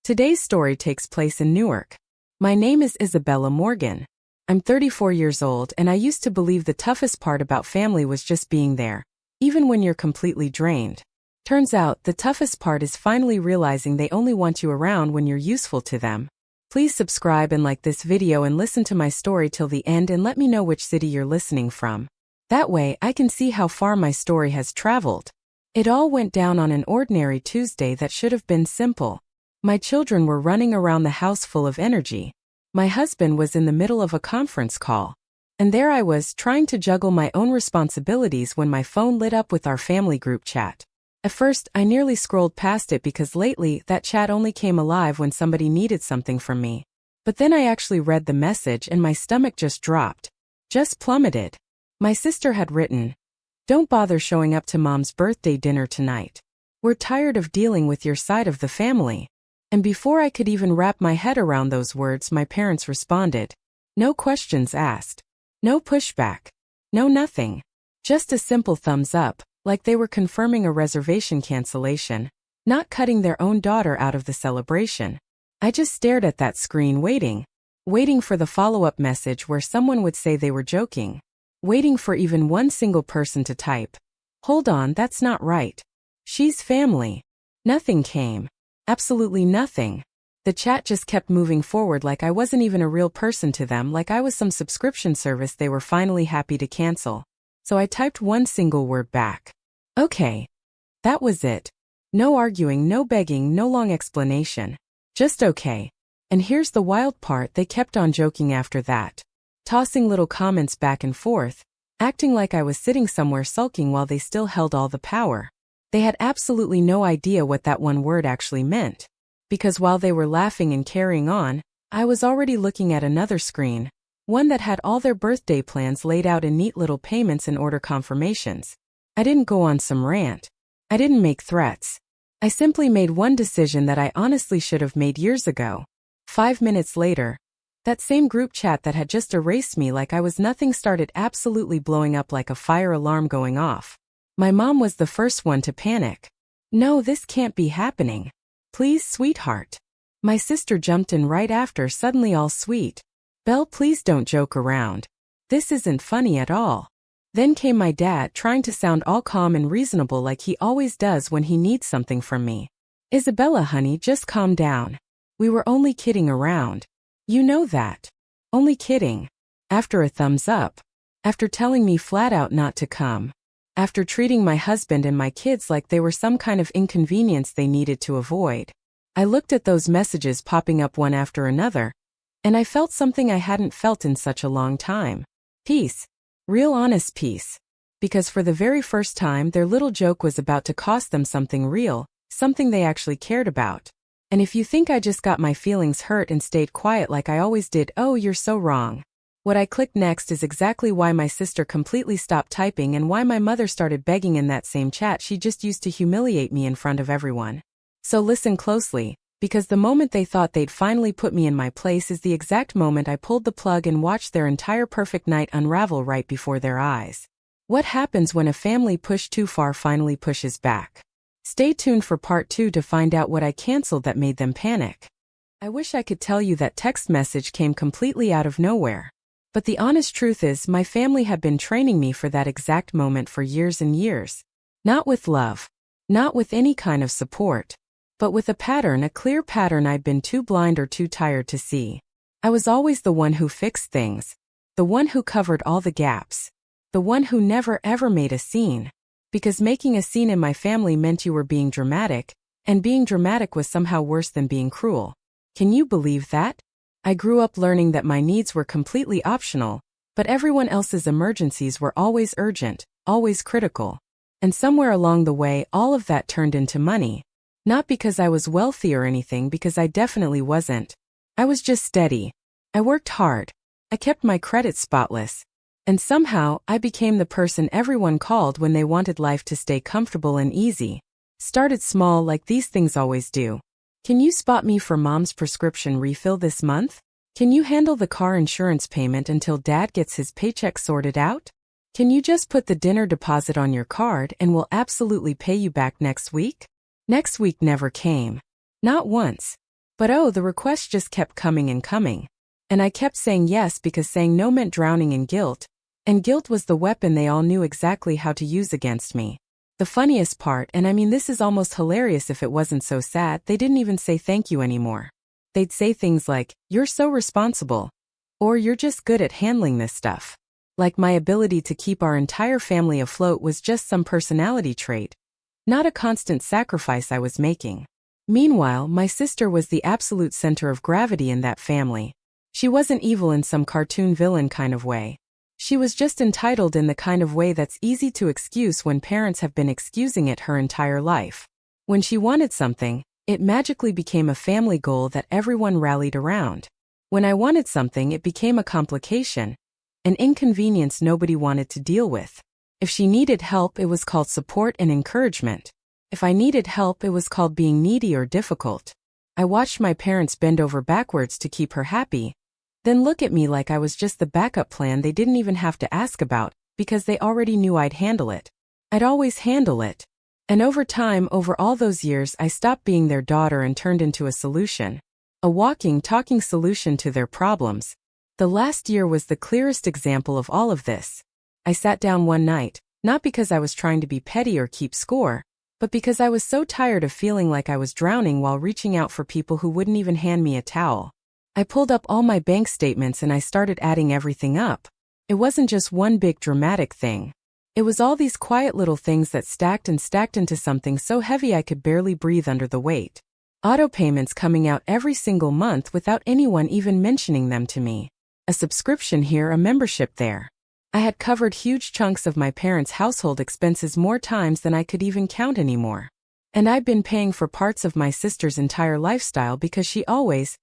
Today's story takes place in Newark. My name is Isabella Morgan. I'm 34 years old and I used to believe the toughest part about family was just being there, even when you're completely drained. Turns out, the toughest part is finally realizing they only want you around when you're useful to them. Please subscribe and like this video and listen to my story till the end and let me know which city you're listening from. That way, I can see how far my story has traveled. It all went down on an ordinary Tuesday that should have been simple. My children were running around the house full of energy. My husband was in the middle of a conference call. And there I was, trying to juggle my own responsibilities when my phone lit up with our family group chat. At first, I nearly scrolled past it because lately, that chat only came alive when somebody needed something from me. But then I actually read the message and my stomach just dropped. Just plummeted. My sister had written, "Don't bother showing up to Mom's birthday dinner tonight. We're tired of dealing with your side of the family." And before I could even wrap my head around those words, my parents responded. No questions asked. No pushback. No nothing. Just a simple thumbs up, like they were confirming a reservation cancellation, not cutting their own daughter out of the celebration. I just stared at that screen waiting for the follow-up message where someone would say they were joking, waiting for even one single person to type, "Hold on, that's not right. She's family." Nothing came. Absolutely nothing. The chat just kept moving forward like I wasn't even a real person to them, like I was some subscription service they were finally happy to cancel. So I typed one single word back. Okay. That was it. No arguing, no begging, no long explanation. Just okay. And here's the wild part, they kept on joking after that. Tossing little comments back and forth, acting like I was sitting somewhere sulking while they still held all the power. They had absolutely no idea what that one word actually meant. Because while they were laughing and carrying on, I was already looking at another screen, one that had all their birthday plans laid out in neat little payments and order confirmations. I didn't go on some rant. I didn't make threats. I simply made one decision that I honestly should have made years ago. 5 minutes later, that same group chat that had just erased me like I was nothing started absolutely blowing up like a fire alarm going off. My mom was the first one to panic. "No, this can't be happening. Please, sweetheart." My sister jumped in right after, suddenly all sweet. "Belle, please don't joke around. This isn't funny at all." Then came my dad, trying to sound all calm and reasonable like he always does when he needs something from me. "Isabella, honey, just calm down. We were only kidding around. You know that. Only kidding." After a thumbs up. After telling me flat out not to come. After treating my husband and my kids like they were some kind of inconvenience they needed to avoid. I looked at those messages popping up one after another, and I felt something I hadn't felt in such a long time. Peace. Real honest peace. Because for the very first time their little joke was about to cost them something real, something they actually cared about. And if you think I just got my feelings hurt and stayed quiet like I always did, oh, you're so wrong. What I clicked next is exactly why my sister completely stopped typing and why my mother started begging in that same chat she just used to humiliate me in front of everyone. So listen closely, because the moment they thought they'd finally put me in my place is the exact moment I pulled the plug and watched their entire perfect night unravel right before their eyes. What happens when a family pushed too far finally pushes back? Stay tuned for part 2 to find out what I canceled that made them panic. I wish I could tell you that text message came completely out of nowhere. But the honest truth is my family had been training me for that exact moment for years and years. Not with love. Not with any kind of support. But with a pattern, a clear pattern I'd been too blind or too tired to see. I was always the one who fixed things. The one who covered all the gaps. The one who never ever made a scene. Because making a scene in my family meant you were being dramatic, and being dramatic was somehow worse than being cruel. Can you believe that? I grew up learning that my needs were completely optional, but everyone else's emergencies were always urgent, always critical. And somewhere along the way, all of that turned into money. Not because I was wealthy or anything, because I definitely wasn't. I was just steady. I worked hard. I kept my credit spotless. And somehow, I became the person everyone called when they wanted life to stay comfortable and easy. Started small like these things always do. Can you spot me for Mom's prescription refill this month? Can you handle the car insurance payment until Dad gets his paycheck sorted out? Can you just put the dinner deposit on your card and we'll absolutely pay you back next week? Next week never came. Not once. But oh, the requests just kept coming and coming. And I kept saying yes because saying no meant drowning in guilt, and guilt was the weapon they all knew exactly how to use against me. The funniest part, and I mean this is almost hilarious if it wasn't so sad, they didn't even say thank you anymore. They'd say things like, "You're so responsible," or "You're just good at handling this stuff." Like my ability to keep our entire family afloat was just some personality trait, not a constant sacrifice I was making. Meanwhile, my sister was the absolute center of gravity in that family. She wasn't evil in some cartoon villain kind of way. She was just entitled in the kind of way that's easy to excuse when parents have been excusing it her entire life. When she wanted something, it magically became a family goal that everyone rallied around. When I wanted something, it became a complication, an inconvenience nobody wanted to deal with. If she needed help, it was called support and encouragement. If I needed help, it was called being needy or difficult. I watched my parents bend over backwards to keep her happy, then look at me like I was just the backup plan they didn't even have to ask about, because they already knew I'd handle it. I'd always handle it. And over time, over all those years, I stopped being their daughter and turned into a solution. A walking, talking solution to their problems. The last year was the clearest example of all of this. I sat down one night, not because I was trying to be petty or keep score, but because I was so tired of feeling like I was drowning while reaching out for people who wouldn't even hand me a towel. I pulled up all my bank statements and I started adding everything up. It wasn't just one big dramatic thing. It was all these quiet little things that stacked and stacked into something so heavy I could barely breathe under the weight. Auto payments coming out every single month without anyone even mentioning them to me. A subscription here, a membership there. I had covered huge chunks of my parents' household expenses more times than I could even count anymore. And I'd been paying for parts of my sister's entire lifestyle because she always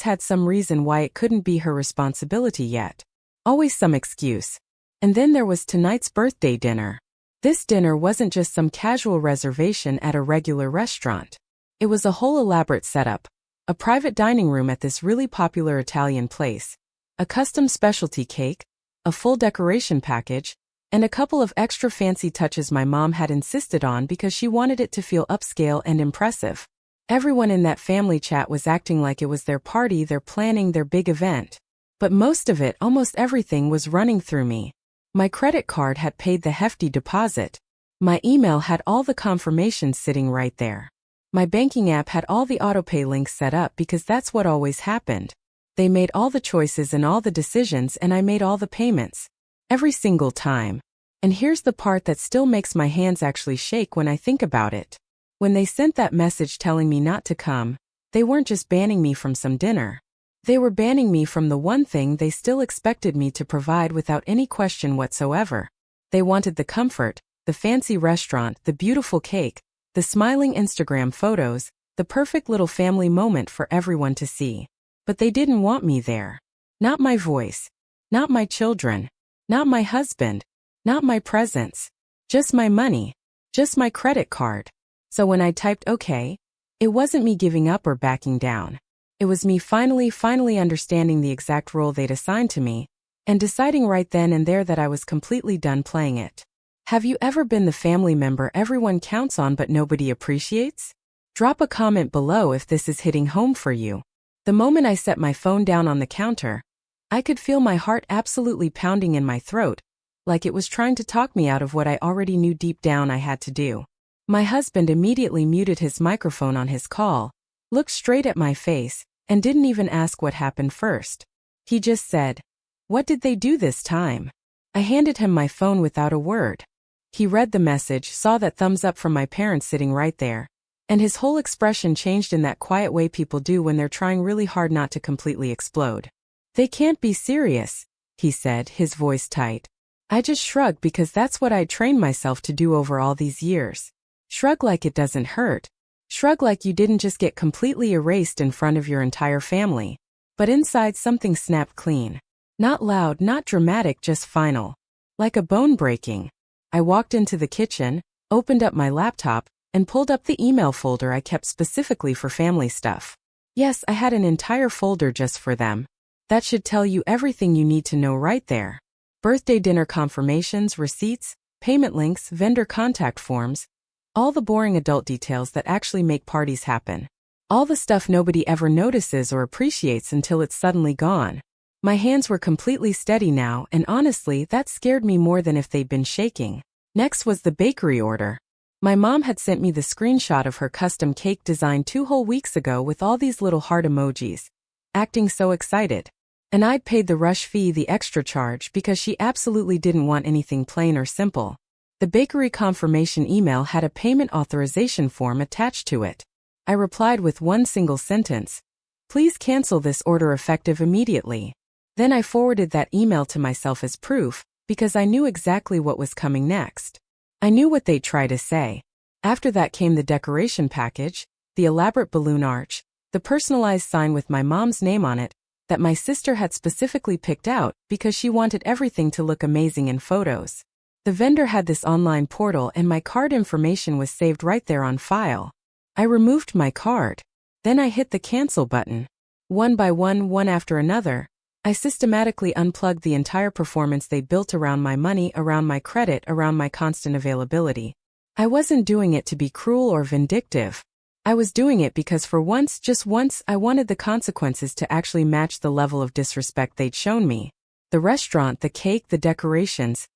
had some reason why it couldn't be her responsibility yet. Always some excuse. And then there was tonight's birthday dinner. This dinner wasn't just some casual reservation at a regular restaurant. It was a whole elaborate setup. A private dining room at this really popular Italian place. A custom specialty cake, a full decoration package, and a couple of extra fancy touches my mom had insisted on because she wanted it to feel upscale and impressive. Everyone in that family chat was acting like it was their party, their planning, their big event. But most of it, almost everything, was running through me. My credit card had paid the hefty deposit. My email had all the confirmations sitting right there. My banking app had all the autopay links set up because that's what always happened. They made all the choices and all the decisions and I made all the payments. Every single time. And here's the part that still makes my hands actually shake when I think about it. When they sent that message telling me not to come, they weren't just banning me from some dinner. They were banning me from the one thing they still expected me to provide without any question whatsoever. They wanted the comfort, the fancy restaurant, the beautiful cake, the smiling Instagram photos, the perfect little family moment for everyone to see. But they didn't want me there. Not my voice. Not my children. Not my husband. Not my presence. Just my money. Just my credit card. So when I typed okay, it wasn't me giving up or backing down. It was me finally understanding the exact role they'd assigned to me, and deciding right then and there that I was completely done playing it. Have you ever been the family member everyone counts on but nobody appreciates? Drop a comment below if this is hitting home for you. The moment I set my phone down on the counter, I could feel my heart absolutely pounding in my throat, like it was trying to talk me out of what I already knew deep down I had to do. My husband immediately muted his microphone on his call, looked straight at my face, and didn't even ask what happened first. He just said, "What did they do this time?" I handed him my phone without a word. He read the message, saw that thumbs up from my parents sitting right there, and his whole expression changed in that quiet way people do when they're trying really hard not to completely explode. "They can't be serious," he said, his voice tight. I just shrugged because that's what I'd trained myself to do over all these years. Shrug like it doesn't hurt. Shrug like you didn't just get completely erased in front of your entire family, but inside something snapped clean. Not loud, not dramatic, just final. Like a bone breaking. I walked into the kitchen, opened up my laptop, and pulled up the email folder I kept specifically for family stuff. Yes, I had an entire folder just for them. That should tell you everything you need to know right there. Birthday dinner confirmations, receipts, payment links, vendor contact forms, all the boring adult details that actually make parties happen. All the stuff nobody ever notices or appreciates until it's suddenly gone. My hands were completely steady now, and honestly, that scared me more than if they'd been shaking. Next was the bakery order. My mom had sent me the screenshot of her custom cake design 2 whole weeks ago with all these little heart emojis, acting so excited. And I'd paid the rush fee, the extra charge, because she absolutely didn't want anything plain or simple. The bakery confirmation email had a payment authorization form attached to it. I replied with one single sentence: "Please cancel this order effective immediately." Then I forwarded that email to myself as proof, because I knew exactly what was coming next. I knew what they'd try to say. After that came the decoration package, the elaborate balloon arch, the personalized sign with my mom's name on it, that my sister had specifically picked out because she wanted everything to look amazing in photos. The vendor had this online portal and my card information was saved right there on file. I removed my card. Then I hit the cancel button. One by one after another, I systematically unplugged the entire performance they built around my money, around my credit, around my constant availability. I wasn't doing it to be cruel or vindictive. I was doing it because for once, just once, I wanted the consequences to actually match the level of disrespect they'd shown me. The restaurant, the cake, the decorations,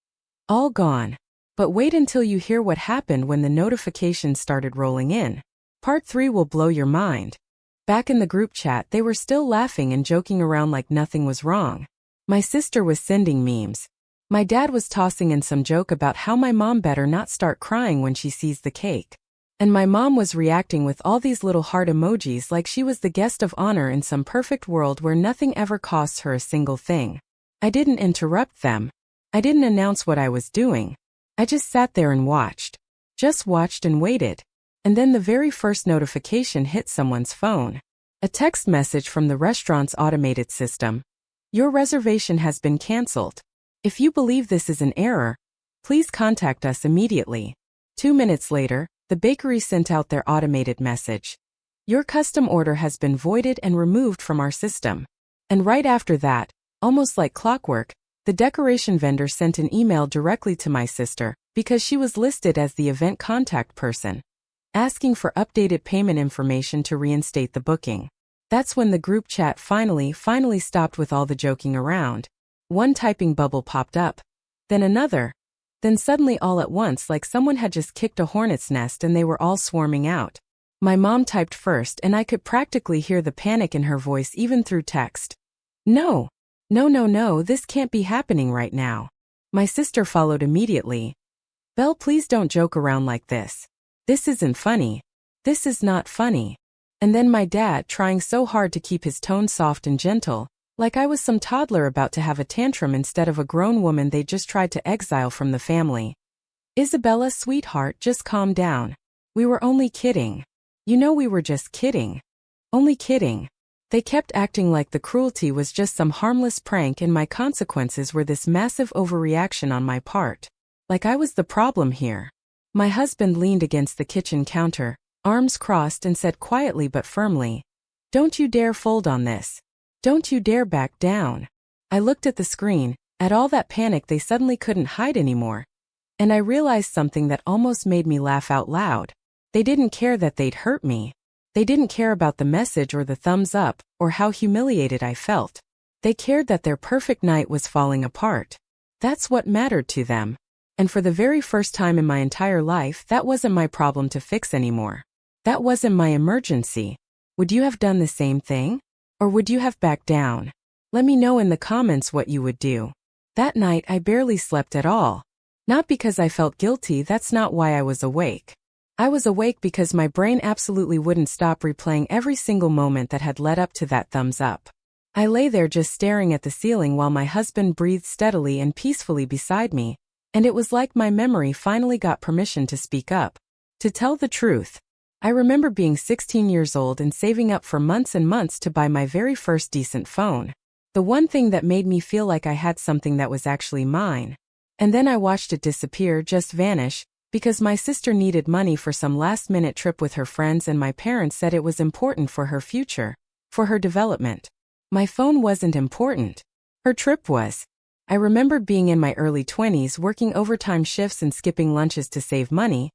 all gone. But wait until you hear what happened when the notifications started rolling in. Part 3 will blow your mind. Back in the group chat, they were still laughing and joking around like nothing was wrong. My sister was sending memes. My dad was tossing in some joke about how my mom better not start crying when she sees the cake. And my mom was reacting with all these little heart emojis like she was the guest of honor in some perfect world where nothing ever costs her a single thing. I didn't interrupt them. I didn't announce what I was doing. I just sat there and watched. Just watched and waited. And then the very first notification hit someone's phone. A text message from the restaurant's automated system. "Your reservation has been canceled. If you believe this is an error, please contact us immediately." 2 minutes later, the bakery sent out their automated message. "Your custom order has been voided and removed from our system." And right after that, almost like clockwork, the decoration vendor sent an email directly to my sister, because she was listed as the event contact person, asking for updated payment information to reinstate the booking. That's when the group chat finally stopped with all the joking around. One typing bubble popped up. Then another. Then suddenly all at once, like someone had just kicked a hornet's nest and they were all swarming out. My mom typed first and I could practically hear the panic in her voice even through text. No, this can't be happening right now." My sister followed immediately. "Belle, please don't joke around like this. This isn't funny. This is not funny." And then my dad, trying so hard to keep his tone soft and gentle, like I was some toddler about to have a tantrum instead of a grown woman they just tried to exile from the family. "Isabella, sweetheart, just calm down. We were only kidding. You know we were just kidding. Only kidding." They kept acting like the cruelty was just some harmless prank and my consequences were this massive overreaction on my part. Like I was the problem here. My husband leaned against the kitchen counter, arms crossed, and said quietly but firmly, "Don't you dare fold on this. Don't you dare back down." I looked at the screen, at all that panic they suddenly couldn't hide anymore. And I realized something that almost made me laugh out loud. They didn't care that they'd hurt me. They didn't care about the message or the thumbs up, or how humiliated I felt. They cared that their perfect night was falling apart. That's what mattered to them. And for the very first time in my entire life, that wasn't my problem to fix anymore. That wasn't my emergency. Would you have done the same thing? Or would you have backed down? Let me know in the comments what you would do. That night I barely slept at all. Not because I felt guilty, that's not why I was awake. I was awake because my brain absolutely wouldn't stop replaying every single moment that had led up to that thumbs up. I lay there just staring at the ceiling while my husband breathed steadily and peacefully beside me, and it was like my memory finally got permission to speak up. To tell the truth, I remember being 16 years old and saving up for months and months to buy my very first decent phone. The one thing that made me feel like I had something that was actually mine. And then I watched it disappear, just vanish, because my sister needed money for some last-minute trip with her friends and my parents said it was important for her future, for her development. My phone wasn't important. Her trip was. I remember being in my early 20s working overtime shifts and skipping lunches to save money,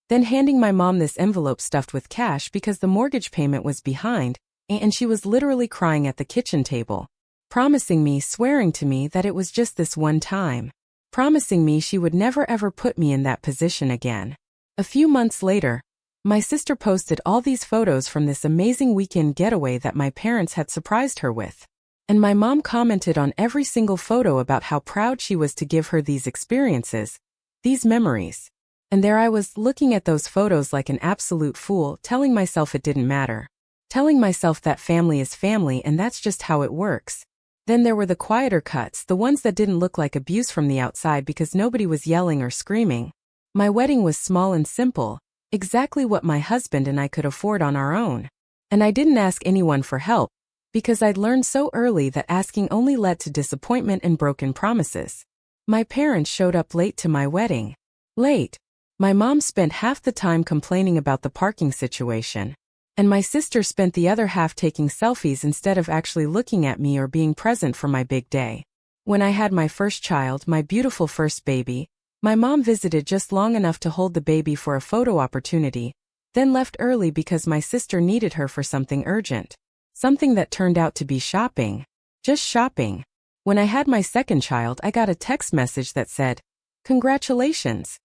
then handing my mom this envelope stuffed with cash because the mortgage payment was behind, and she was literally crying at the kitchen table, promising me, swearing to me that it was just this one time, promising me she would never ever put me in that position again. A few months later, my sister posted all these photos from this amazing weekend getaway that my parents had surprised her with. And my mom commented on every single photo about how proud she was to give her these experiences, these memories. And there I was, looking at those photos like an absolute fool, telling myself it didn't matter. Telling myself that family is family and that's just how it works. Then there were the quieter cuts, the ones that didn't look like abuse from the outside because nobody was yelling or screaming. My wedding was small and simple, exactly what my husband and I could afford on our own. And I didn't ask anyone for help, because I'd learned so early that asking only led to disappointment and broken promises. My parents showed up late to my wedding. Late. My mom spent half the time complaining about the parking situation, and my sister spent the other half taking selfies instead of actually looking at me or being present for my big day. When I had my first child, my beautiful first baby, my mom visited just long enough to hold the baby for a photo opportunity, then left early because my sister needed her for something urgent. Something that turned out to be shopping. Just shopping. When I had my second child, I got a text message that said, "Congratulations,"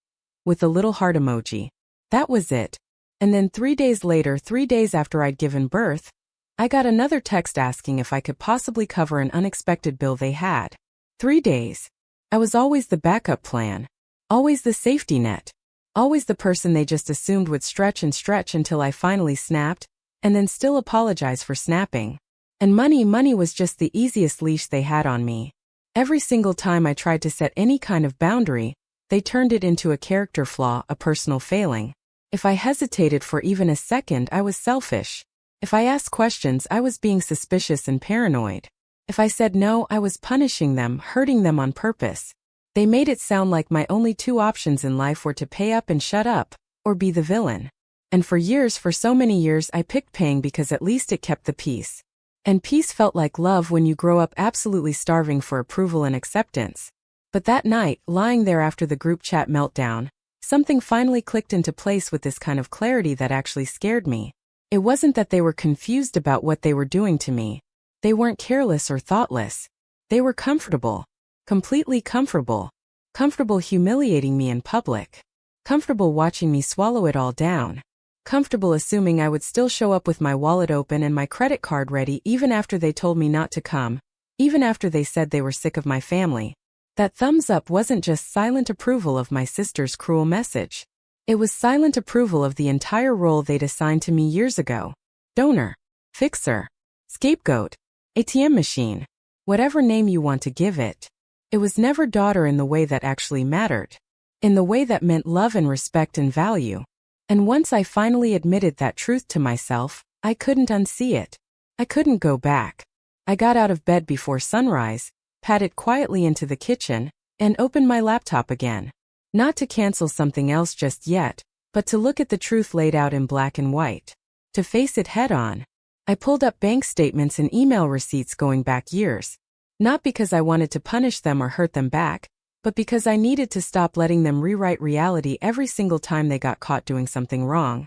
with a little heart emoji. That was it. And then 3 days later, 3 days after I'd given birth, I got another text asking if I could possibly cover an unexpected bill they had. 3 days. I was always the backup plan. Always the safety net. Always the person they just assumed would stretch and stretch until I finally snapped, and then still apologize for snapping. And money was just the easiest leash they had on me. Every single time I tried to set any kind of boundary, they turned it into a character flaw, a personal failing. If I hesitated for even a second, I was selfish. If I asked questions, I was being suspicious and paranoid. If I said no, I was punishing them, hurting them on purpose. They made it sound like my only two options in life were to pay up and shut up, or be the villain. And for years, for so many years, I picked paying because at least it kept the peace. And peace felt like love when you grow up absolutely starving for approval and acceptance. But that night, lying there after the group chat meltdown, something finally clicked into place with this kind of clarity that actually scared me. It wasn't that they were confused about what they were doing to me. They weren't careless or thoughtless. They were comfortable. Completely comfortable. Comfortable humiliating me in public. Comfortable watching me swallow it all down. Comfortable assuming I would still show up with my wallet open and my credit card ready even after they told me not to come, even after they said they were sick of my family. That thumbs up wasn't just silent approval of my sister's cruel message. It was silent approval of the entire role they'd assigned to me years ago. Donor. Fixer. Scapegoat. ATM machine. Whatever name you want to give it. It was never daughter in the way that actually mattered. In the way that meant love and respect and value. And once I finally admitted that truth to myself, I couldn't unsee it. I couldn't go back. I got out of bed before sunrise, padded quietly into the kitchen, and opened my laptop again. Not to cancel something else just yet, but to look at the truth laid out in black and white. To face it head on. I pulled up bank statements and email receipts going back years. Not because I wanted to punish them or hurt them back, but because I needed to stop letting them rewrite reality every single time they got caught doing something wrong.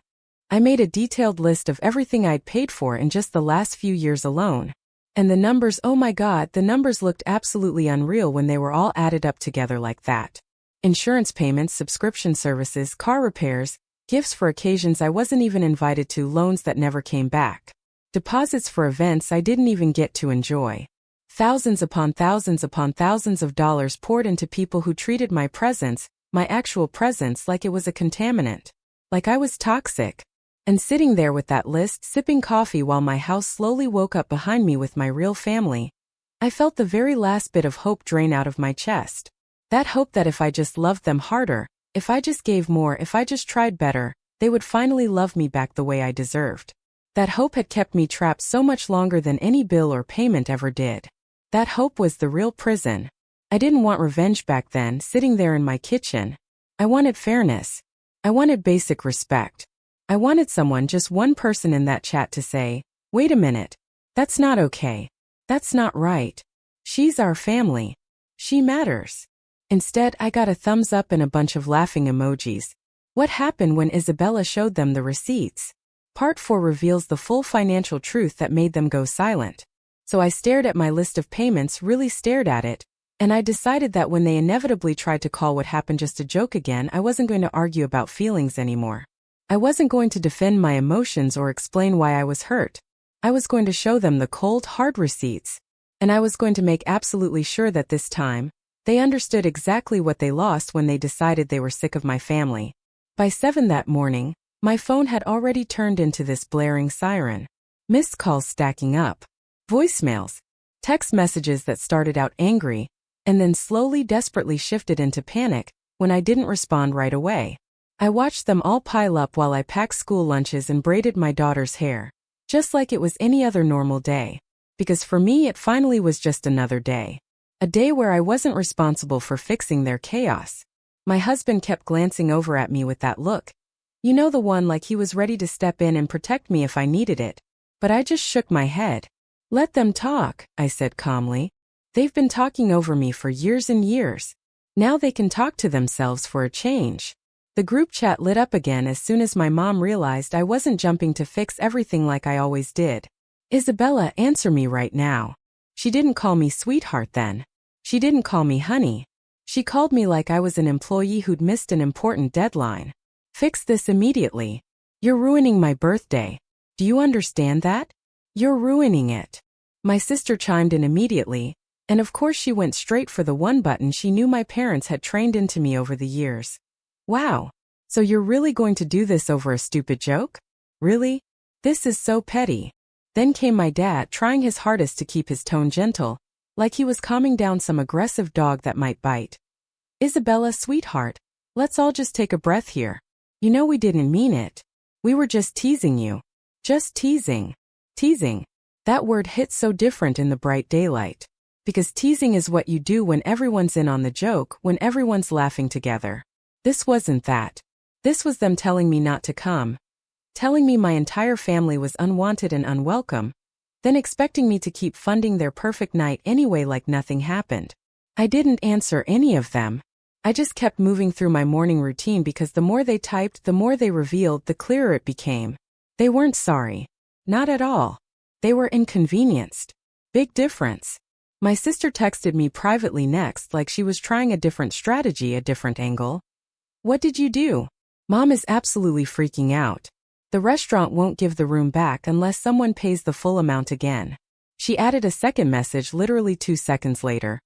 I made a detailed list of everything I'd paid for in just the last few years alone. And the numbers, oh my God, the numbers looked absolutely unreal when they were all added up together like that. Insurance payments, subscription services, car repairs, gifts for occasions I wasn't even invited to, loans that never came back. Deposits for events I didn't even get to enjoy. Thousands upon thousands of dollars poured into people who treated my presence, my actual presence, like it was a contaminant. Like I was toxic. And sitting there with that list, sipping coffee while my house slowly woke up behind me with my real family, I felt the very last bit of hope drain out of my chest. That hope that if I just loved them harder, if I just gave more, if I just tried better, they would finally love me back the way I deserved. That hope had kept me trapped so much longer than any bill or payment ever did. That hope was the real prison. I didn't want revenge back then, sitting there in my kitchen. I wanted fairness. I wanted basic respect. I wanted someone, just one person in that chat to say, "Wait a minute. That's not okay. That's not right. She's our family. She matters." Instead, I got a thumbs up and a bunch of laughing emojis. What happened when Isabella showed them the receipts? Part 4 reveals the full financial truth that made them go silent. So I stared at my list of payments, really stared at it, and I decided that when they inevitably tried to call what happened just a joke again, I wasn't going to argue about feelings anymore. I wasn't going to defend my emotions or explain why I was hurt. I was going to show them the cold, hard receipts, and I was going to make absolutely sure that this time, they understood exactly what they lost when they decided they were sick of my family. By 7 that morning, my phone had already turned into this blaring siren. Missed calls stacking up. Voicemails. Text messages that started out angry, and then slowly, desperately shifted into panic when I didn't respond right away. I watched them all pile up while I packed school lunches and braided my daughter's hair, just like it was any other normal day. Because for me it finally was just another day. A day where I wasn't responsible for fixing their chaos. My husband kept glancing over at me with that look. You know, the one like he was ready to step in and protect me if I needed it. But I just shook my head. Let them talk, I said calmly. They've been talking over me for years and years. Now they can talk to themselves for a change. The group chat lit up again as soon as my mom realized I wasn't jumping to fix everything like I always did. Isabella, answer me right now. She didn't call me sweetheart then. She didn't call me honey. She called me like I was an employee who'd missed an important deadline. Fix this immediately. You're ruining my birthday. Do you understand that? You're ruining it. My sister chimed in immediately, and of course she went straight for the one button she knew my parents had trained into me over the years. Wow. So you're really going to do this over a stupid joke? Really? This is so petty. Then came my dad, trying his hardest to keep his tone gentle, like he was calming down some aggressive dog that might bite. Isabella, sweetheart, let's all just take a breath here. You know we didn't mean it. We were just teasing you. Just teasing. Teasing. That word hit so different in the bright daylight. Because teasing is what you do when everyone's in on the joke, when everyone's laughing together. This wasn't that. This was them telling me not to come. Telling me my entire family was unwanted and unwelcome. Then expecting me to keep funding their perfect night anyway like nothing happened. I didn't answer any of them. I just kept moving through my morning routine because the more they typed, the more they revealed, the clearer it became. They weren't sorry. Not at all. They were inconvenienced. Big difference. My sister texted me privately next like she was trying a different strategy, a different angle. What did you do? Mom is absolutely freaking out. The restaurant won't give the room back unless someone pays the full amount again. She added a second message literally 2 seconds later.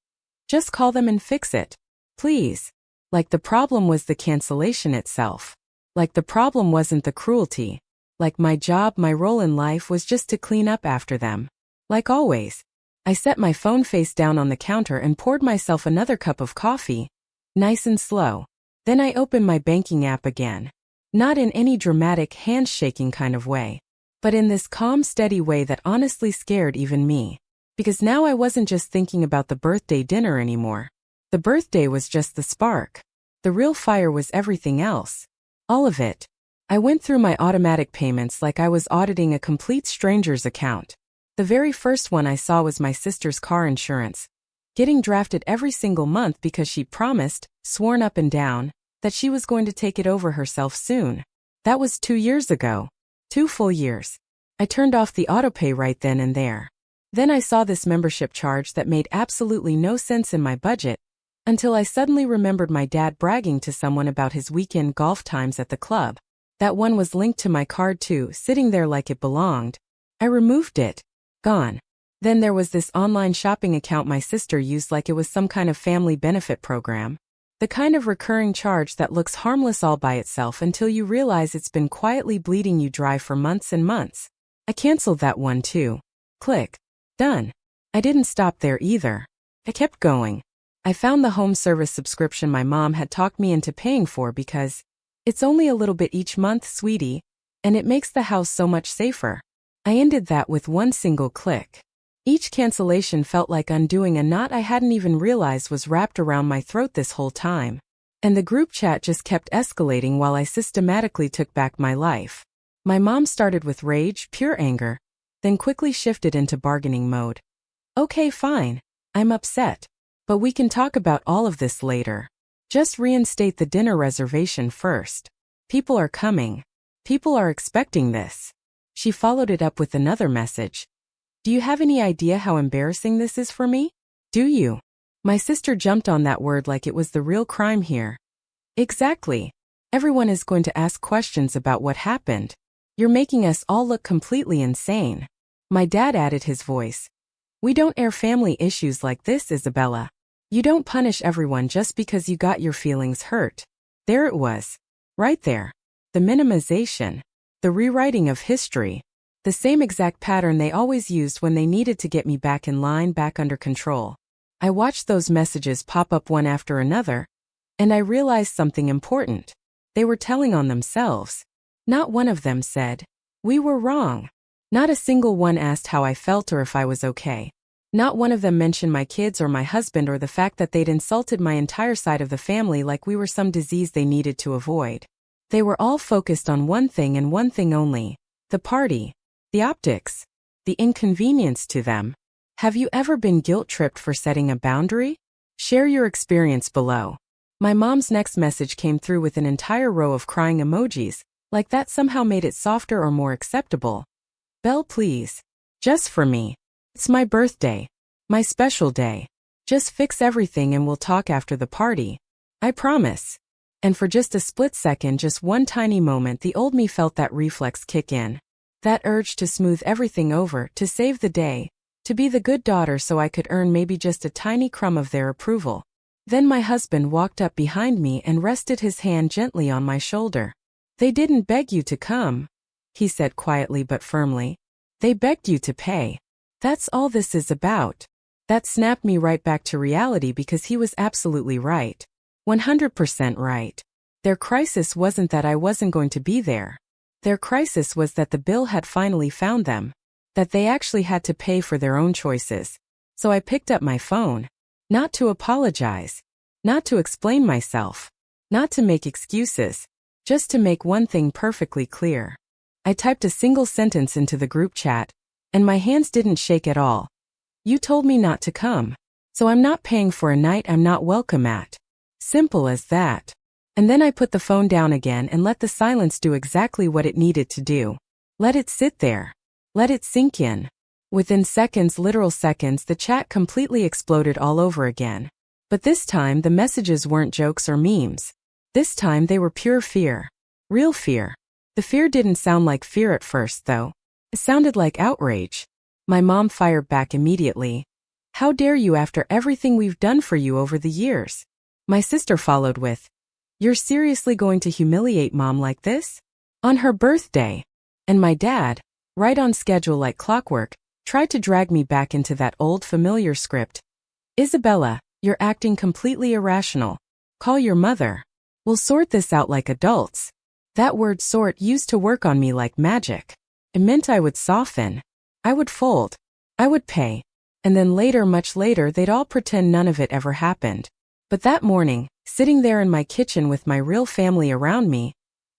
Just call them and fix it. Please. Like the problem was the cancellation itself. Like the problem wasn't the cruelty. Like my job, my role in life was just to clean up after them. Like always. I set my phone face down on the counter and poured myself another cup of coffee. Nice and slow. Then I opened my banking app again. Not in any dramatic handshaking kind of way, but in this calm, steady way that honestly scared even me. Because now I wasn't just thinking about the birthday dinner anymore. The birthday was just the spark. The real fire was everything else. All of it. I went through my automatic payments like I was auditing a complete stranger's account. The very first one I saw was my sister's car insurance. Getting drafted every single month because she promised, sworn up and down, that she was going to take it over herself soon. That was 2 years ago. 2 full years. I turned off the autopay right then and there. Then I saw this membership charge that made absolutely no sense in my budget, until I suddenly remembered my dad bragging to someone about his weekend golf times at the club. That one was linked to my card too, sitting there like it belonged. I removed it. Gone. Then there was this online shopping account my sister used like it was some kind of family benefit program. The kind of recurring charge that looks harmless all by itself until you realize it's been quietly bleeding you dry for months and months. I canceled that one too. Click. Done. I didn't stop there either. I kept going. I found the home service subscription my mom had talked me into paying for because it's only a little bit each month, sweetie, and it makes the house so much safer. I ended that with one single click. Each cancellation felt like undoing a knot I hadn't even realized was wrapped around my throat this whole time. And the group chat just kept escalating while I systematically took back my life. My mom started with rage, pure anger, then quickly shifted into bargaining mode. Okay, fine. I'm upset. But we can talk about all of this later. Just reinstate the dinner reservation first. People are coming. People are expecting this. She followed it up with another message. Do you have any idea how embarrassing this is for me? Do you? My sister jumped on that word like it was the real crime here. Exactly. Everyone is going to ask questions about what happened. You're making us all look completely insane. My dad added his voice. We don't air family issues like this, Isabella. You don't punish everyone just because you got your feelings hurt. There it was. Right there. The minimization. The rewriting of history. The same exact pattern they always used when they needed to get me back in line, back under control. I watched those messages pop up one after another, and I realized something important. They were telling on themselves. Not one of them said, "We were wrong." Not a single one asked how I felt or if I was okay. Not one of them mentioned my kids or my husband or the fact that they'd insulted my entire side of the family like we were some disease they needed to avoid. They were all focused on one thing and one thing only: the party, the optics, the inconvenience to them. Have you ever been guilt-tripped for setting a boundary? Share your experience below. My mom's next message came through with an entire row of crying emojis, like that somehow made it softer or more acceptable. Belle, please. Just for me. It's my birthday. My special day. Just fix everything and we'll talk after the party. I promise. And for just a split second, just one tiny moment, the old me felt that reflex kick in. That urge to smooth everything over, to save the day, to be the good daughter so I could earn maybe just a tiny crumb of their approval. Then my husband walked up behind me and rested his hand gently on my shoulder. They didn't beg you to come, he said quietly but firmly. They begged you to pay. That's all this is about. That snapped me right back to reality because he was absolutely right. 100% right. Their crisis wasn't that I wasn't going to be there. Their crisis was that the bill had finally found them. That they actually had to pay for their own choices. So I picked up my phone. Not to apologize. Not to explain myself. Not to make excuses. Just to make one thing perfectly clear. I typed a single sentence into the group chat, and my hands didn't shake at all. You told me not to come. So I'm not paying for a night I'm not welcome at. Simple as that. And then I put the phone down again and let the silence do exactly what it needed to do. Let it sit there. Let it sink in. Within seconds, literal seconds, the chat completely exploded all over again. But this time the messages weren't jokes or memes. This time they were pure fear. Real fear. The fear didn't sound like fear at first, though. It sounded like outrage. My mom fired back immediately. How dare you after everything we've done for you over the years? My sister followed with, You're seriously going to humiliate Mom like this? On her birthday? And my dad, right on schedule like clockwork, tried to drag me back into that old familiar script. Isabella, you're acting completely irrational. Call your mother. We'll sort this out like adults. That word sort used to work on me like magic. It meant I would soften. I would fold. I would pay. And then later, much later, they'd all pretend none of it ever happened. But that morning, sitting there in my kitchen with my real family around me,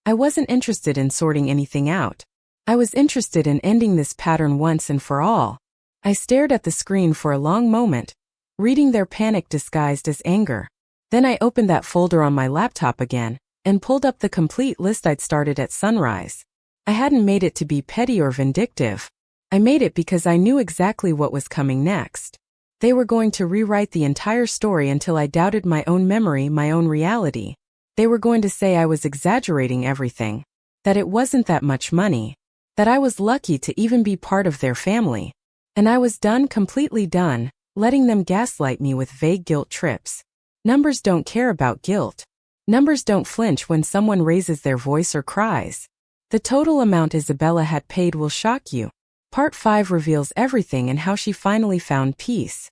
I wasn't interested in sorting anything out. I was interested in ending this pattern once and for all. I stared at the screen for a long moment, reading their panic disguised as anger. Then I opened that folder on my laptop again, and pulled up the complete list I'd started at sunrise. I hadn't made it to be petty or vindictive. I made it because I knew exactly what was coming next. They were going to rewrite the entire story until I doubted my own memory, my own reality. They were going to say I was exaggerating everything, that it wasn't that much money, that I was lucky to even be part of their family. And I was done, completely done, letting them gaslight me with vague guilt trips. Numbers don't care about guilt. Numbers don't flinch when someone raises their voice or cries. The total amount Isabella had paid will shock you. Part 5 reveals everything and how she finally found peace.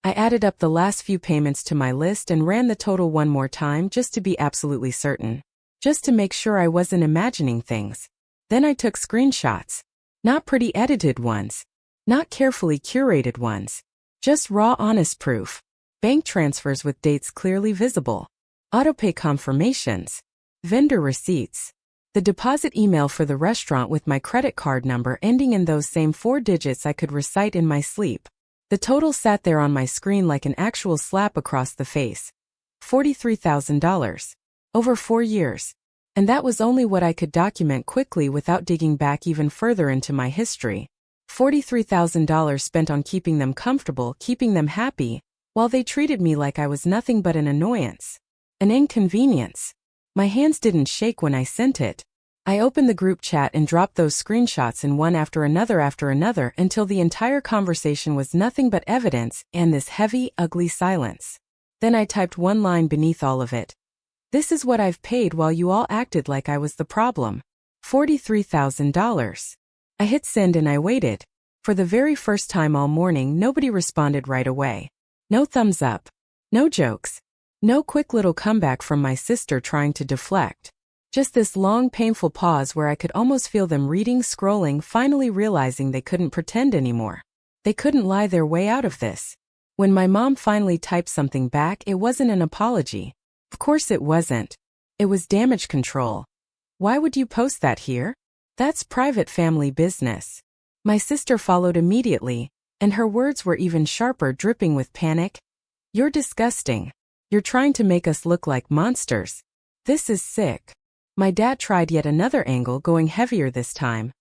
I added up the last few payments to my list and ran the total one more time just to be absolutely certain. Just to make sure I wasn't imagining things. Then I took screenshots. Not pretty edited ones. Not carefully curated ones. Just raw, honest proof. Bank transfers with dates clearly visible. Autopay confirmations. Vendor receipts. The deposit email for the restaurant with my credit card number ending in those same 4 digits I could recite in my sleep. The total sat there on my screen like an actual slap across the face. $43,000. Over 4 years. And that was only what I could document quickly without digging back even further into my history. $43,000 spent on keeping them comfortable, keeping them happy, while they treated me like I was nothing but an annoyance. An inconvenience. My hands didn't shake when I sent it. I opened the group chat and dropped those screenshots in one after another until the entire conversation was nothing but evidence and this heavy, ugly silence. Then I typed one line beneath all of it. This is what I've paid while you all acted like I was the problem. $43,000. I hit send and I waited. For the very first time all morning, nobody responded right away. No thumbs up. No jokes. No quick little comeback from my sister trying to deflect. Just this long, painful pause where I could almost feel them reading, scrolling, finally realizing they couldn't pretend anymore. They couldn't lie their way out of this. When my mom finally typed something back, it wasn't an apology. Of course it wasn't. It was damage control. Why would you post that here? That's private family business. My sister followed immediately, and her words were even sharper, dripping with panic. You're disgusting. You're trying to make us look like monsters. This is sick. My dad tried yet another angle, going heavier this time.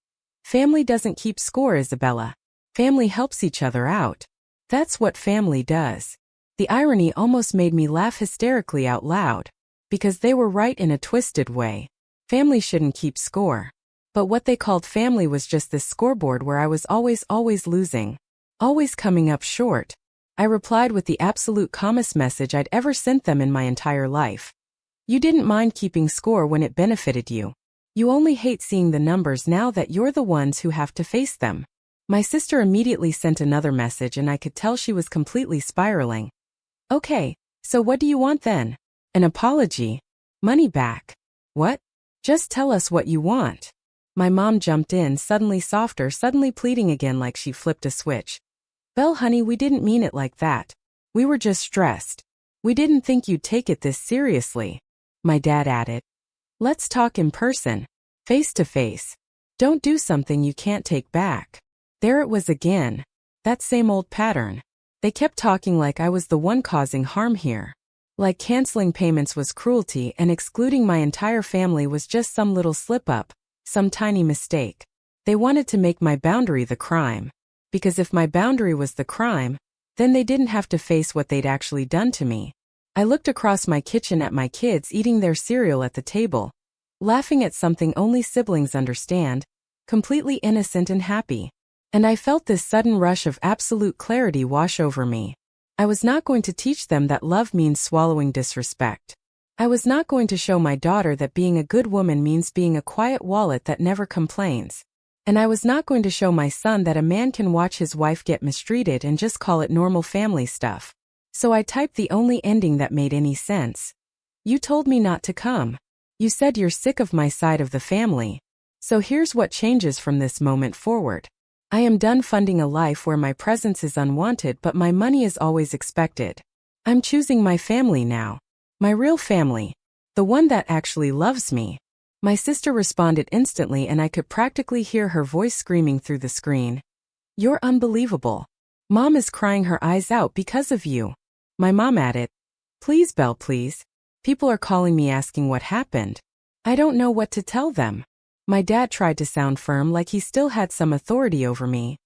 Family doesn't keep score, Isabella. Family helps each other out. That's what family does. The irony almost made me laugh hysterically out loud. Because they were right in a twisted way. Family shouldn't keep score. But what they called family was just this scoreboard where I was always losing. Always coming up short. I replied with the absolute calmest message I'd ever sent them in my entire life. You didn't mind keeping score when it benefited you. You only hate seeing the numbers now that you're the ones who have to face them. My sister immediately sent another message and I could tell she was completely spiraling. Okay, so what do you want then? An apology? Money back? What? Just tell us what you want. My mom jumped in, suddenly softer, suddenly pleading again like she flipped a switch. Belle, honey, we didn't mean it like that. We were just stressed. We didn't think you'd take it this seriously. My dad added. Let's talk in person. Face to face. Don't do something you can't take back. There it was again. That same old pattern. They kept talking like I was the one causing harm here. Like canceling payments was cruelty and excluding my entire family was just some little slip-up, some tiny mistake. They wanted to make my boundary the crime. Because if my boundary was the crime, then they didn't have to face what they'd actually done to me. I looked across my kitchen at my kids eating their cereal at the table, laughing at something only siblings understand, completely innocent and happy. And I felt this sudden rush of absolute clarity wash over me. I was not going to teach them that love means swallowing disrespect. I was not going to show my daughter that being a good woman means being a quiet wallet that never complains. And I was not going to show my son that a man can watch his wife get mistreated and just call it normal family stuff. So I typed the only ending that made any sense. You told me not to come. You said you're sick of my side of the family. So here's what changes from this moment forward. I am done funding a life where my presence is unwanted but my money is always expected. I'm choosing my family now. My real family. The one that actually loves me. My sister responded instantly and I could practically hear her voice screaming through the screen. You're unbelievable. Mom is crying her eyes out because of you. My mom added. Please, Belle, please. People are calling me asking what happened. I don't know what to tell them. My dad tried to sound firm like he still had some authority over me.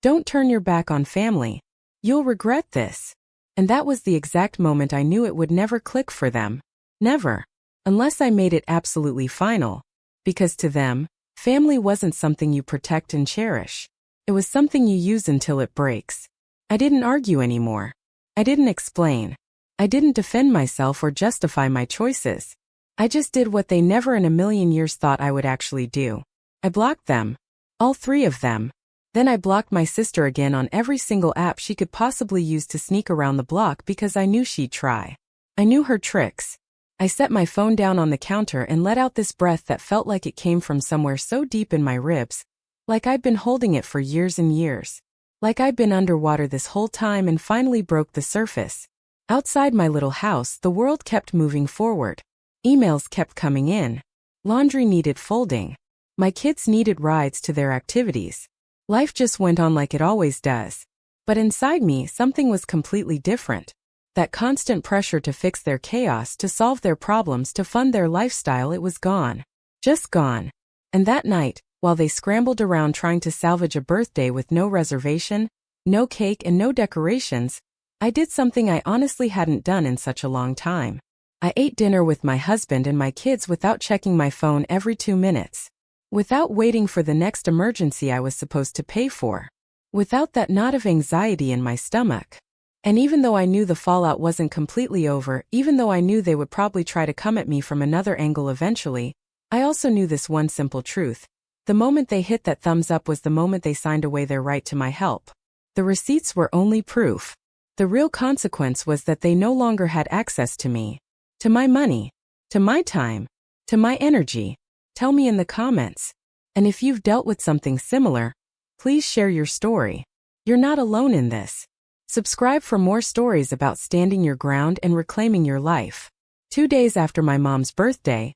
Don't turn your back on family. You'll regret this. And that was the exact moment I knew it would never click for them. Never. Unless I made it absolutely final. Because to them, family wasn't something you protect and cherish. It was something you use until it breaks. I didn't argue anymore. I didn't explain. I didn't defend myself or justify my choices. I just did what they never in a million years thought I would actually do. I blocked them. All three of them. Then I blocked my sister again on every single app she could possibly use to sneak around the block because I knew she'd try. I knew her tricks. I set my phone down on the counter and let out this breath that felt like it came from somewhere so deep in my ribs. Like I'd been holding it for years and years. Like I'd been underwater this whole time and finally broke the surface. Outside my little house, the world kept moving forward. Emails kept coming in. Laundry needed folding. My kids needed rides to their activities. Life just went on like it always does. But inside me, something was completely different. That constant pressure to fix their chaos, to solve their problems, to fund their lifestyle, it was gone. Just gone. And that night, while they scrambled around trying to salvage a birthday with no reservation, no cake and no decorations, I did something I honestly hadn't done in such a long time. I ate dinner with my husband and my kids without checking my phone every 2 minutes. Without waiting for the next emergency I was supposed to pay for. Without that knot of anxiety in my stomach. And even though I knew the fallout wasn't completely over, even though I knew they would probably try to come at me from another angle eventually, I also knew this one simple truth. The moment they hit that thumbs up was the moment they signed away their right to my help. The receipts were only proof. The real consequence was that they no longer had access to me. To my money. To my time. To my energy. Tell me in the comments. And if you've dealt with something similar, please share your story. You're not alone in this. Subscribe for more stories about standing your ground and reclaiming your life. 2 days after my mom's birthday,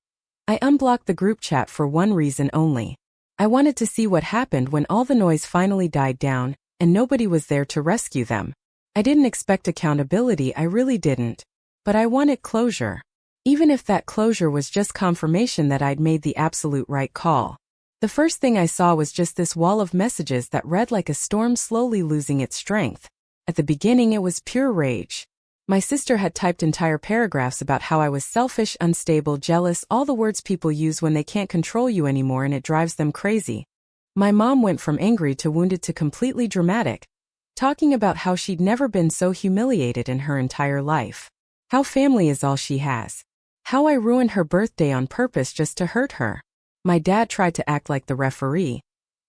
I unblocked the group chat for one reason only. I wanted to see what happened when all the noise finally died down and nobody was there to rescue them. I didn't expect accountability, I really didn't. But I wanted closure. Even if that closure was just confirmation that I'd made the absolute right call. The first thing I saw was just this wall of messages that read like a storm slowly losing its strength. At the beginning it was pure rage. My sister had typed entire paragraphs about how I was selfish, unstable, jealous, all the words people use when they can't control you anymore and it drives them crazy. My mom went from angry to wounded to completely dramatic, talking about how she'd never been so humiliated in her entire life. How family is all she has. How I ruined her birthday on purpose just to hurt her. My dad tried to act like the referee,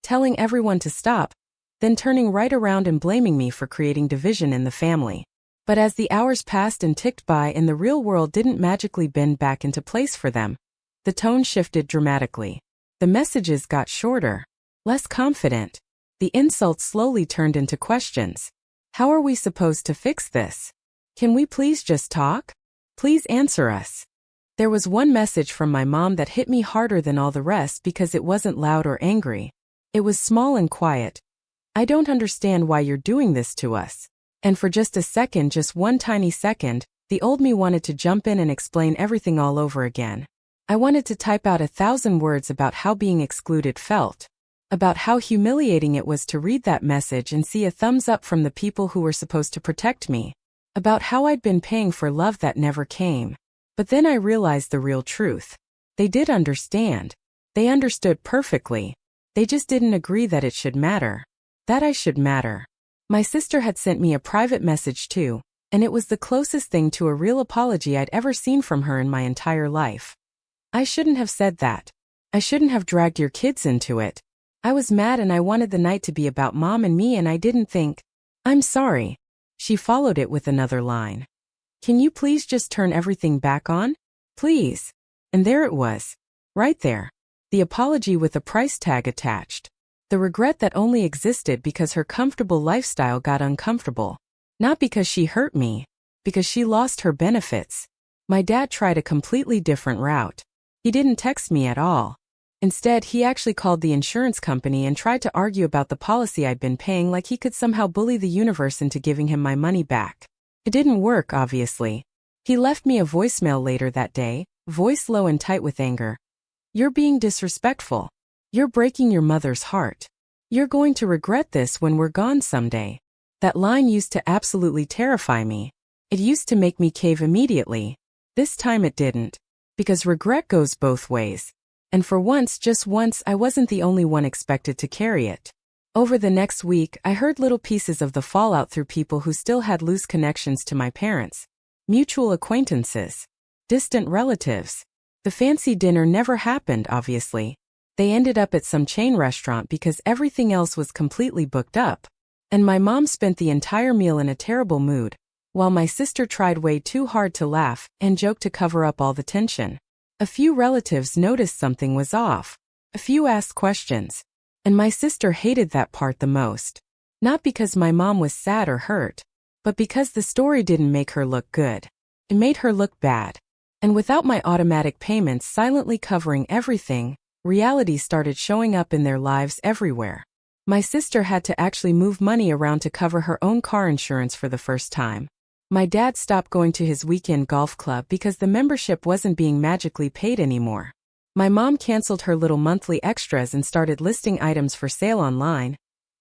telling everyone to stop, then turning right around and blaming me for creating division in the family. But as the hours passed and ticked by and the real world didn't magically bend back into place for them, the tone shifted dramatically. The messages got shorter, less confident. The insults slowly turned into questions. How are we supposed to fix this? Can we please just talk? Please answer us. There was one message from my mom that hit me harder than all the rest because it wasn't loud or angry. It was small and quiet. I don't understand why you're doing this to us. And for just a second, just one tiny second, the old me wanted to jump in and explain everything all over again. I wanted to type out 1,000 words about how being excluded felt. About how humiliating it was to read that message and see a thumbs up from the people who were supposed to protect me. About how I'd been paying for love that never came. But then I realized the real truth. They did understand. They understood perfectly. They just didn't agree that it should matter. That I should matter. My sister had sent me a private message too, and it was the closest thing to a real apology I'd ever seen from her in my entire life. I shouldn't have said that. I shouldn't have dragged your kids into it. I was mad and I wanted the night to be about Mom and me and I didn't think. I'm sorry. She followed it with another line. Can you please just turn everything back on? Please. And there it was. Right there. The apology with a price tag attached. The regret that only existed because her comfortable lifestyle got uncomfortable. Not because she hurt me. Because she lost her benefits. My dad tried a completely different route. He didn't text me at all. Instead, he actually called the insurance company and tried to argue about the policy I'd been paying like he could somehow bully the universe into giving him my money back. It didn't work, obviously. He left me a voicemail later that day, voice low and tight with anger. You're being disrespectful. You're breaking your mother's heart. You're going to regret this when we're gone someday. That line used to absolutely terrify me. It used to make me cave immediately. This time it didn't. Because regret goes both ways. And for once, just once, I wasn't the only one expected to carry it. Over the next week, I heard little pieces of the fallout through people who still had loose connections to my parents. Mutual acquaintances. Distant relatives. The fancy dinner never happened, obviously. They ended up at some chain restaurant because everything else was completely booked up. And my mom spent the entire meal in a terrible mood, while my sister tried way too hard to laugh and joke to cover up all the tension. A few relatives noticed something was off. A few asked questions. And my sister hated that part the most. Not because my mom was sad or hurt, but because the story didn't make her look good. It made her look bad. And without my automatic payments silently covering everything, reality started showing up in their lives everywhere. My sister had to actually move money around to cover her own car insurance for the first time. My dad stopped going to his weekend golf club because the membership wasn't being magically paid anymore. My mom canceled her little monthly extras and started listing items for sale online,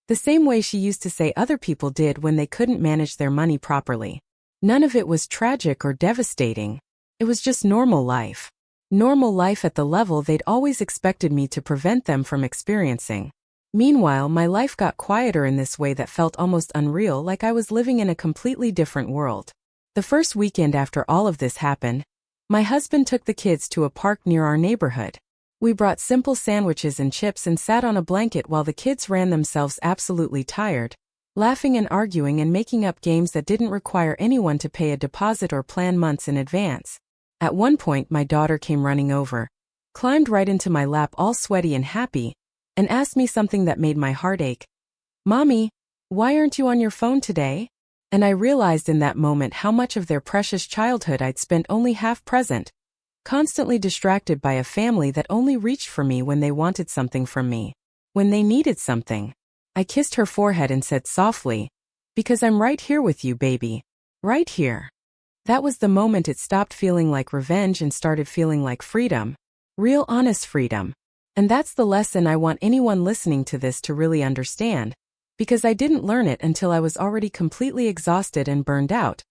the same way she used to say other people did when they couldn't manage their money properly. None of it was tragic or devastating. It was just normal life. Normal life at the level they'd always expected me to prevent them from experiencing. Meanwhile, my life got quieter in this way that felt almost unreal, like I was living in a completely different world. The first weekend after all of this happened, my husband took the kids to a park near our neighborhood. We brought simple sandwiches and chips and sat on a blanket while the kids ran themselves absolutely tired, laughing and arguing and making up games that didn't require anyone to pay a deposit or plan months in advance. At one point, my daughter came running over, climbed right into my lap all sweaty and happy, and asked me something that made my heart ache. "Mommy, why aren't you on your phone today?" And I realized in that moment how much of their precious childhood I'd spent only half present, constantly distracted by a family that only reached for me when they wanted something from me, when they needed something. I kissed her forehead and said softly, "Because I'm right here with you, baby. Right here." That was the moment it stopped feeling like revenge and started feeling like freedom. Real honest freedom. And that's the lesson I want anyone listening to this to really understand, because I didn't learn it until I was already completely exhausted and burned out.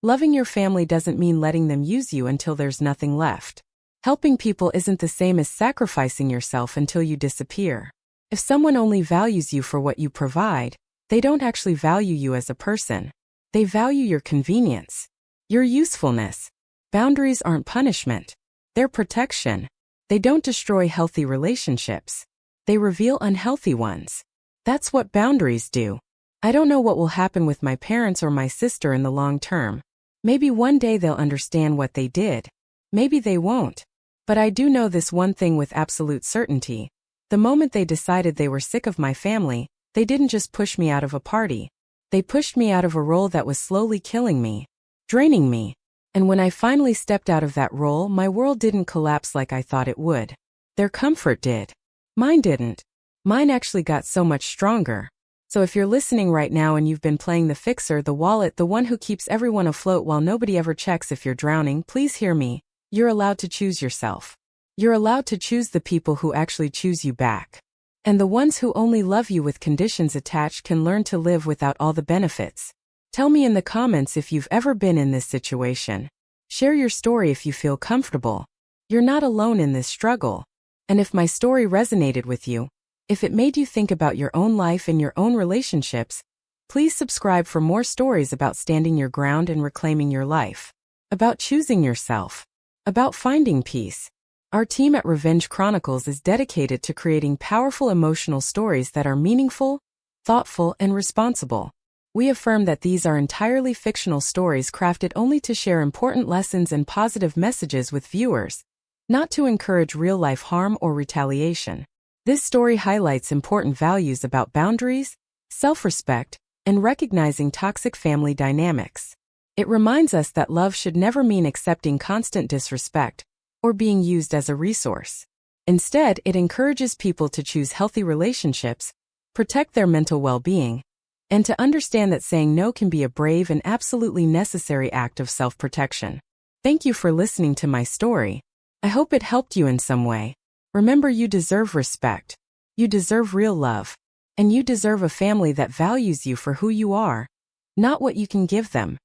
Loving your family doesn't mean letting them use you until there's nothing left. Helping people isn't the same as sacrificing yourself until you disappear. If someone only values you for what you provide, they don't actually value you as a person. They value your convenience, your usefulness. Boundaries aren't punishment. They're protection. They don't destroy healthy relationships. They reveal unhealthy ones. That's what boundaries do. I don't know what will happen with my parents or my sister in the long term. Maybe one day they'll understand what they did. Maybe they won't. But I do know this one thing with absolute certainty. The moment they decided they were sick of my family, they didn't just push me out of a party. They pushed me out of a role that was slowly killing me, draining me. And when I finally stepped out of that role, my world didn't collapse like I thought it would. Their comfort did. Mine didn't. Mine actually got so much stronger. So if you're listening right now and you've been playing the fixer, the wallet, the one who keeps everyone afloat while nobody ever checks if you're drowning, please hear me. You're allowed to choose yourself. You're allowed to choose the people who actually choose you back. And the ones who only love you with conditions attached can learn to live without all the benefits. Tell me in the comments if you've ever been in this situation. Share your story if you feel comfortable. You're not alone in this struggle. And if my story resonated with you, if it made you think about your own life and your own relationships, please subscribe for more stories about standing your ground and reclaiming your life. About choosing yourself. About finding peace. Our team at Revenge Chronicles is dedicated to creating powerful emotional stories that are meaningful, thoughtful, and responsible. We affirm that these are entirely fictional stories crafted only to share important lessons and positive messages with viewers, not to encourage real-life harm or retaliation. This story highlights important values about boundaries, self-respect, and recognizing toxic family dynamics. It reminds us that love should never mean accepting constant disrespect or being used as a resource. Instead, it encourages people to choose healthy relationships, protect their mental well-being, and to understand that saying no can be a brave and absolutely necessary act of self-protection. Thank you for listening to my story. I hope it helped you in some way. Remember, you deserve respect. You deserve real love. And you deserve a family that values you for who you are, not what you can give them.